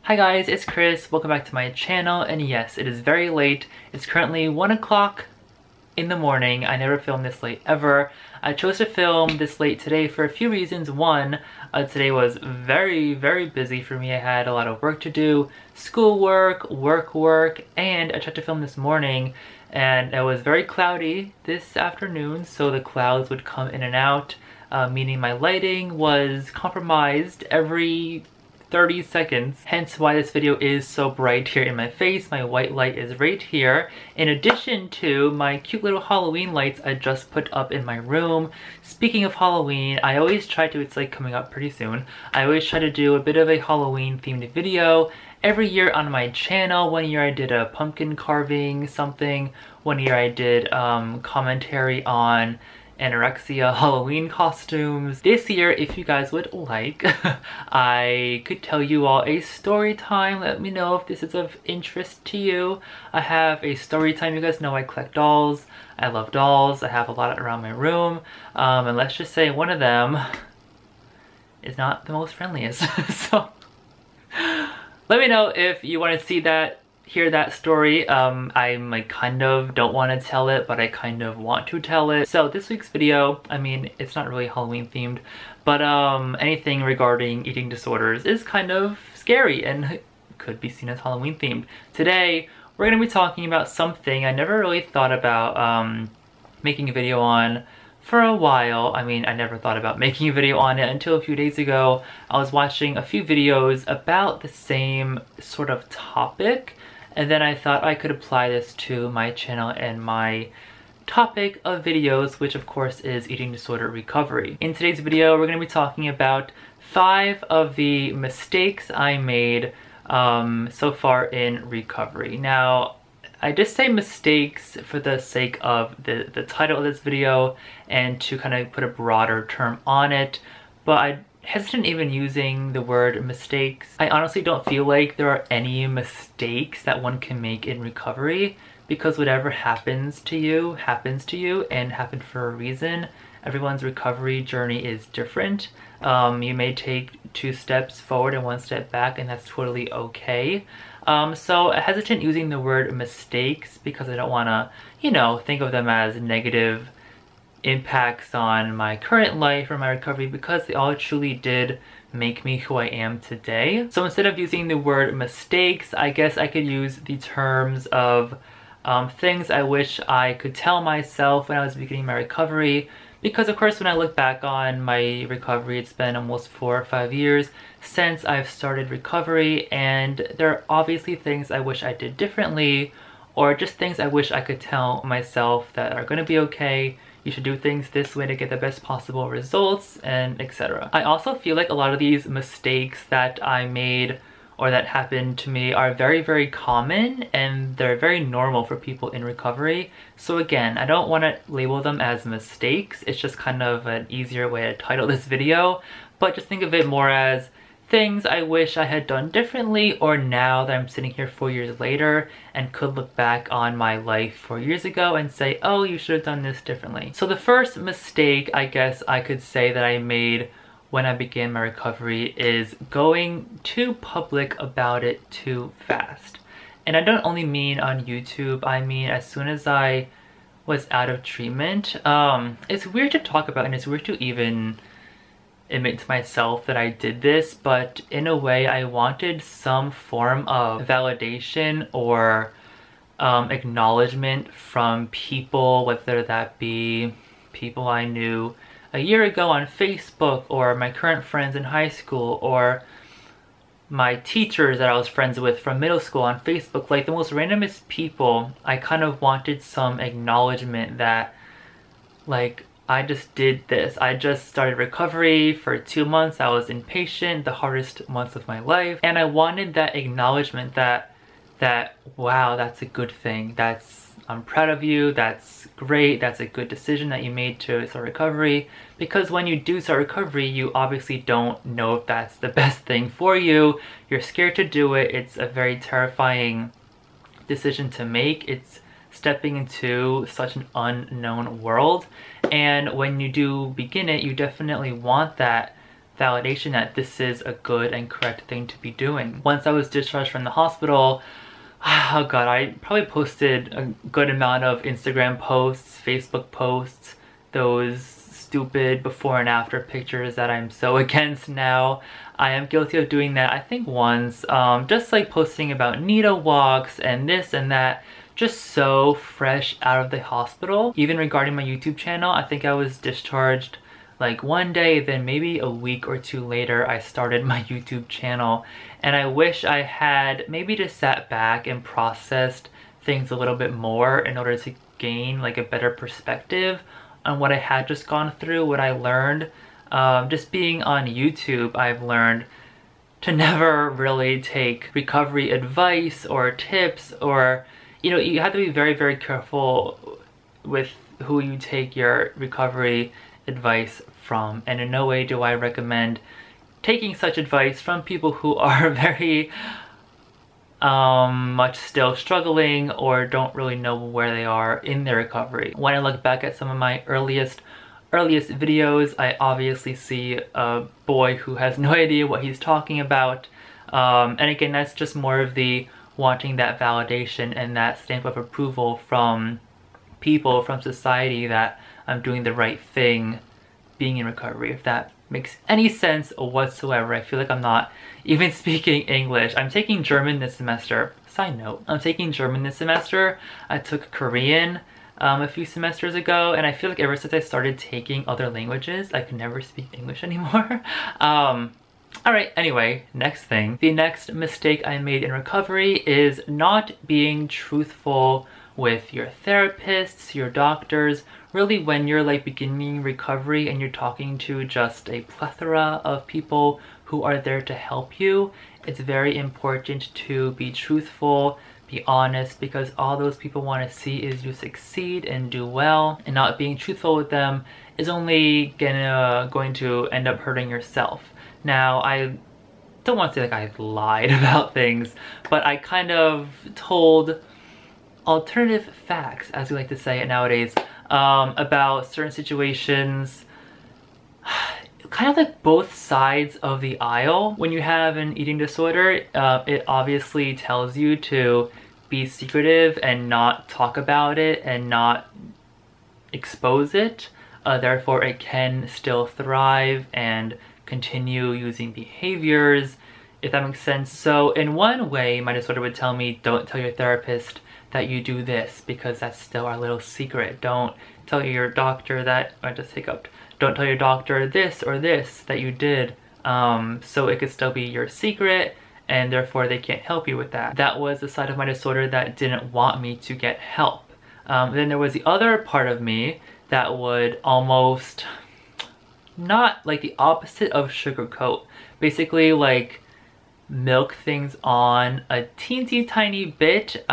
Hi guys, it's Chris. Welcome back to my channel, and yes, it is very late. It's currently 1 o'clock in the morning. I never filmed this late ever. I chose to film this late today for a few reasons. One, today was very busy for me. I had a lot of work to do, schoolwork, work, and I tried to film this morning and it was very cloudy this afternoon, so the clouds would come in and out, meaning my lighting was compromised every 30 seconds, hence why this video is so bright here in my face. My white light is right here, in addition to my cute little Halloween lights I just put up in my room. Speaking of Halloween, I always try to, it's like coming up pretty soon, I always try to do a bit of a Halloween themed video every year on my channel. One year I did a pumpkin carving something, one year I did commentary on anorexia Halloween costumes. This year, if you guys would like, I could tell you all a story time. Let me know if this is of interest to you. I have a story time. You guys know I collect dolls. I love dolls. I have a lot around my room. And let's just say one of them is not the most friendliest. So let me know if you want to see that, hear that story. I'm like kind of don't want to tell it, but I kind of want to tell it. So this week's video, I mean, it's not really Halloween themed, but anything regarding eating disorders is kind of scary and could be seen as Halloween themed. Today, we're going to be talking about something I never really thought about making a video on for a while. I mean, I never thought about making a video on it until a few days ago. I was watching a few videos about the same sort of topic, and then I thought I could apply this to my channel and my topic of videos, which of course is eating disorder recovery. In today's video, we're going to be talking about 5 of the mistakes I made so far in recovery. Now, I just say mistakes for the sake of the title of this video and to kind of put a broader term on it, but I hesitant even using the word mistakes. I honestly don't feel like there are any mistakes that one can make in recovery, because whatever happens to you and happened for a reason. Everyone's recovery journey is different. You may take 2 steps forward and 1 step back, and that's totally okay. So I hesitant using the word mistakes because I don't want to, you know, think of them as negative impacts on my current life or my recovery, because they all truly did make me who I am today. So instead of using the word mistakes, I guess I could use the terms of things I wish I could tell myself when I was beginning my recovery. Because of course, when I look back on my recovery, it's been almost 4 or 5 years since I've started recovery, and there are obviously things I wish I did differently, or just things I wish I could tell myself that are gonna be okay. You should do things this way to get the best possible results, and etc. I also feel like a lot of these mistakes that I made or that happened to me are very common, and they're very normal for people in recovery. So again, I don't want to label them as mistakes. It's just kind of an easier way to title this video, but just think of it more as things I wish I had done differently, or now that I'm sitting here 4 years later and could look back on my life 4 years ago and say, oh, you should have done this differently. So the first mistake I guess I could say that I made when I began my recovery is going too public about it too fast. And I don't only mean on YouTube, I mean as soon as I was out of treatment. It's weird to talk about, and it's weird to even admit to myself that I did this, but in a way I wanted some form of validation or acknowledgement from people, whether that be people I knew a year ago on Facebook, or my current friends in high school, or my teachers that I was friends with from middle school on Facebook. Like the most randomest people, I kind of wanted some acknowledgement that, like, I just did this. I just started recovery for 2 months. I was inpatient, the hardest months of my life. And I wanted that acknowledgement that wow, that's a good thing. I'm proud of you. That's great. That's a good decision that you made to start recovery. Because when you do start recovery, you obviously don't know if that's the best thing for you. You're scared to do it. It's a very terrifying decision to make. It's stepping into such an unknown world. And when you do begin it, you definitely want that validation that this is a good and correct thing to be doing. Once I was discharged from the hospital, oh god, I probably posted a good amount of Instagram posts, Facebook posts, those stupid before and after pictures that I'm so against now. I am guilty of doing that, I think once, just like posting about needle walks and this and that, just so fresh out of the hospital. Even regarding my YouTube channel, I think I was discharged like one day, then maybe a week or two later I started my YouTube channel, and I wish I had maybe just sat back and processed things a little bit more in order to gain like a better perspective on what I had just gone through, what I learned. Just being on YouTube, I've learned to never really take recovery advice or tips, or you have to be very, very careful with who you take your recovery advice from, and in no way do I recommend taking such advice from people who are very much still struggling or don't really know where they are in their recovery. When I look back at some of my earliest videos, I obviously see a boy who has no idea what he's talking about, and again, that's just more of the wanting that validation and that stamp of approval from people, from society, that I'm doing the right thing being in recovery, if that makes any sense whatsoever. I feel like I'm not even speaking English. I'm taking German this semester. Side note, I'm taking German this semester. I took Korean a few semesters ago, and I feel like ever since I started taking other languages, I can never speak English anymore. Alright, anyway, next thing. The next mistake I made in recovery is not being truthful with your therapists, your doctors. Really, when you're like beginning recovery and you're talking to just a plethora of people who are there to help you, it's very important to be truthful, be honest, because all those people want to see is you succeed and do well, and not being truthful with them is only going to end up hurting yourself. Now, I don't want to say like I lied about things, but I kind of told alternative facts, as we like to say it nowadays, about certain situations, kind of like both sides of the aisle. When you have an eating disorder, it obviously tells you to be secretive and not talk about it and not expose it. Therefore, it can still thrive and continue using behaviors, if that makes sense. So in one way, my disorder would tell me, don't tell your therapist that you do this, because that's still our little secret. Don't tell your doctor that, I just hiccuped, don't tell your doctor this or this that you did, so it could still be your secret, and therefore they can't help you with that. That was the side of my disorder that didn't want me to get help. Then there was the other part of me that would almost, not like the opposite of sugarcoat, basically like milk things on a teensy tiny bit,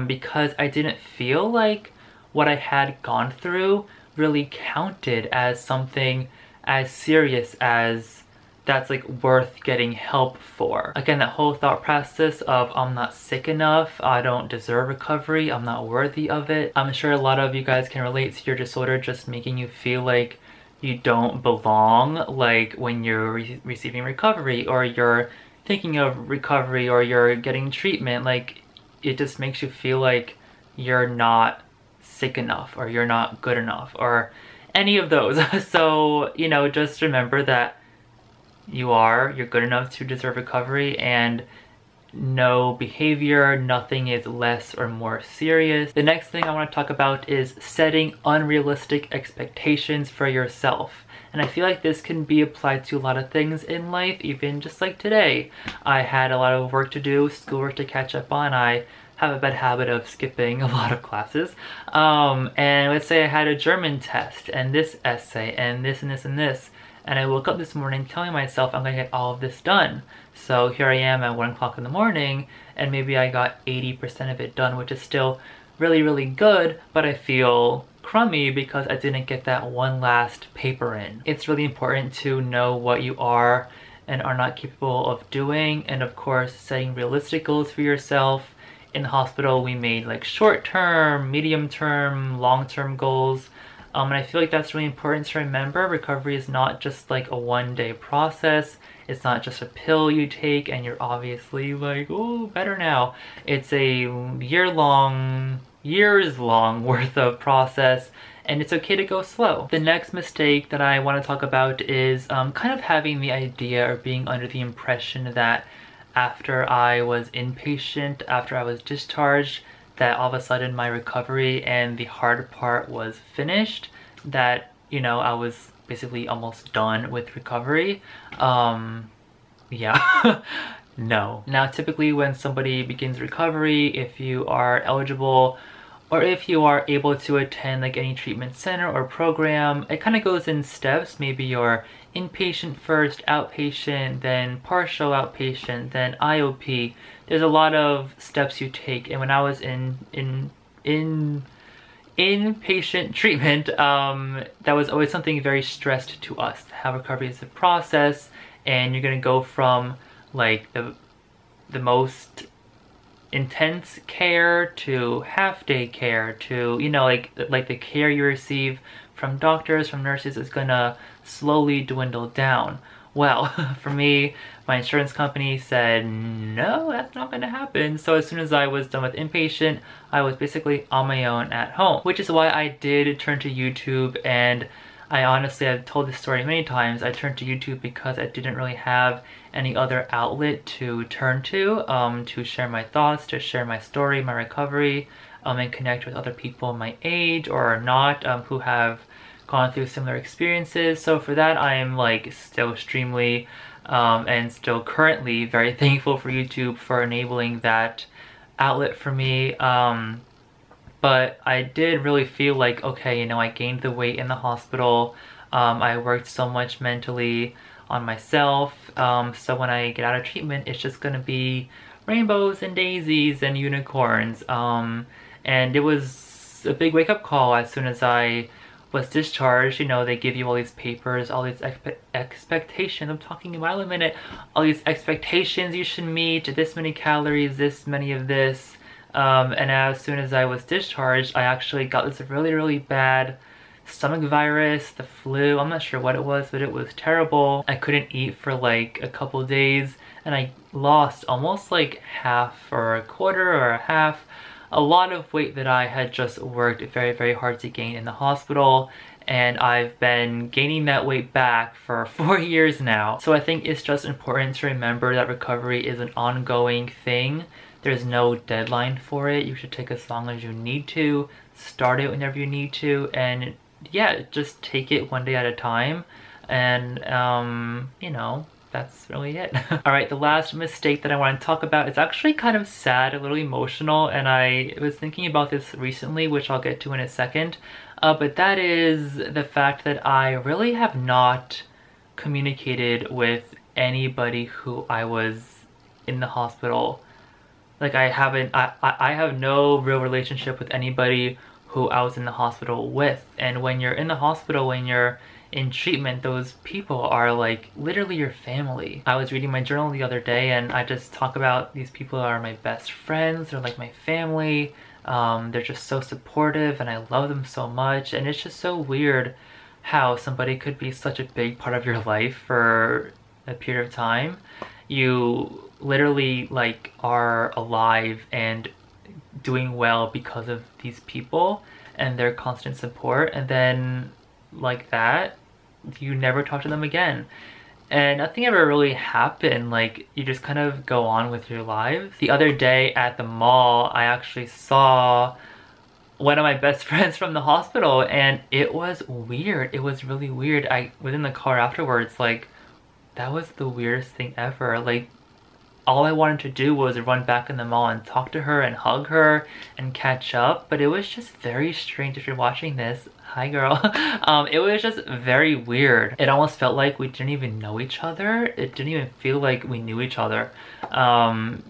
because I didn't feel like what I had gone through really counted as something as serious as that's like worth getting help for. Again, that whole thought process of I'm not sick enough, I don't deserve recovery, I'm not worthy of it. I'm sure a lot of you guys can relate to your disorder just making you feel like you don't belong, like when you're receiving recovery, or you're thinking of recovery, or you're getting treatment. Like, it just makes you feel like you're not sick enough, or you're not good enough, or any of those. So, just remember that you're good enough to deserve recovery, and no behavior, nothing is less or more serious. The next thing I want to talk about is setting unrealistic expectations for yourself. And I feel like this can be applied to a lot of things in life, even just like today. I had a lot of work to do, schoolwork to catch up on. I have a bad habit of skipping a lot of classes. And let's say I had a German test, and this essay, and this and this and this. And I woke up this morning telling myself I'm gonna get all of this done. So here I am at 1 o'clock in the morning, and maybe I got 80% of it done, which is still really, really good, but I feel crummy because I didn't get that one last paper in. It's really important to know what you are and are not capable of doing, and of course, setting realistic goals for yourself. In the hospital, we made like short-term, medium-term, long-term goals. And I feel like that's really important to remember. Recovery is not just like a one-day process. It's not just a pill you take and you're obviously like, oh, better now. It's a years long worth of process, and it's okay to go slow. The next mistake that I want to talk about is kind of having the idea or being under the impression that after I was inpatient, after I was discharged, that all of a sudden my recovery and the hard part was finished, that, you know, I was basically almost done with recovery. Yeah. No. Now, typically when somebody begins recovery, if you are eligible or if you are able to attend like any treatment center or program, it kind of goes in steps. Maybe you're inpatient first, outpatient, then partial outpatient, then IOP. There's a lot of steps you take, and when I was in inpatient treatment, that was always something very stressed to us. How recovery is a process, and you're gonna go from like the most intense care to half-day care to, you know, like the care you receive from doctors, from nurses is gonna slowly dwindle down. Well, for me, my insurance company said, no, that's not gonna happen. So as soon as I was done with inpatient, I was basically on my own at home, which is why I did turn to YouTube. And I honestly, I've told this story many times, I turned to YouTube because I didn't really have any other outlet to turn to share my thoughts, to share my story, my recovery, and connect with other people my age or not, who have gone through similar experiences. So for that, I am like still extremely and still currently very thankful for YouTube for enabling that outlet for me. But I did really feel like, okay, you know, I gained the weight in the hospital. I worked so much mentally on myself. So when I get out of treatment, it's just gonna be rainbows and daisies and unicorns. And it was a big wake-up call as soon as I was discharged. You know, they give you all these papers, all these expectations. I'm talking a while a minute. All these expectations you should meet, this many calories, this many of this. And as soon as I was discharged, I actually got this really, really bad stomach virus, the flu. I'm not sure what it was, but it was terrible. I couldn't eat for like a couple days, and I lost almost like half or a quarter or a half, a lot of weight that I had just worked very, very hard to gain in the hospital. And I've been gaining that weight back for 4 years now. So I think it's just important to remember that recovery is an ongoing thing. There's no deadline for it. You should take as long as you need to, start it whenever you need to, and yeah, just take it one day at a time. And you know, that's really it. All right, the last mistake that I want to talk about is actually kind of sad, a little emotional, and I was thinking about this recently, which I'll get to in a second. But that is the fact that I really have not communicated with anybody who I was in the hospital. Like I have no real relationship with anybody who I was in the hospital with. And when you're in the hospital, when you're in treatment, those people are like literally your family. I was reading my journal the other day and I just talk about these people are my best friends, they're like my family. They're just so supportive and I love them so much. And it's just so weird how somebody could be such a big part of your life for a period of time. You literally like are alive and doing well because of these people and their constant support, and then like that you never talk to them again and nothing ever really happened. Like you just kind of go on with your lives. The other day at the mall, I actually saw one of my best friends from the hospital and it was weird. It was really weird. I was in the car afterwards, like that was the weirdest thing ever. Like all I wanted to do was run back in the mall and talk to her and hug her and catch up, but it was just very strange. If you're watching this, hi girl. It was just very weird. It almost felt like we didn't even know each other. It didn't even feel like we knew each other. I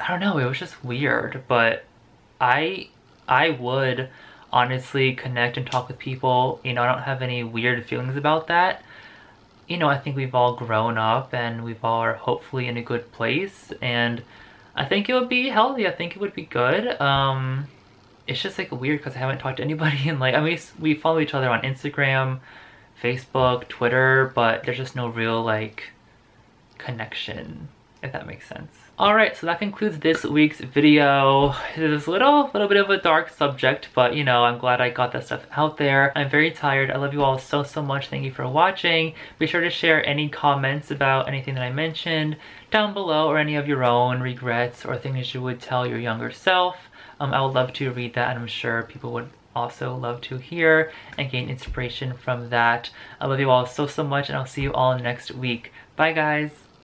don't know, it was just weird, but I would honestly connect and talk with people. You know, I don't have any weird feelings about that. You know, I think we've all grown up and we've all are hopefully in a good place, and I think it would be healthy. I think it would be good. it's just like weird because I haven't talked to anybody and like, I mean, we follow each other on Instagram, Facebook, Twitter, but there's just no real like connection, if that makes sense. Alright, so that concludes this week's video. It is a little bit of a dark subject, but you know, I'm glad I got that stuff out there. I'm very tired. I love you all so much. Thank you for watching. Be sure to share any comments about anything that I mentioned down below, or any of your own regrets or things you would tell your younger self. I would love to read that, and I'm sure people would also love to hear and gain inspiration from that. I love you all so much, and I'll see you all next week. Bye guys!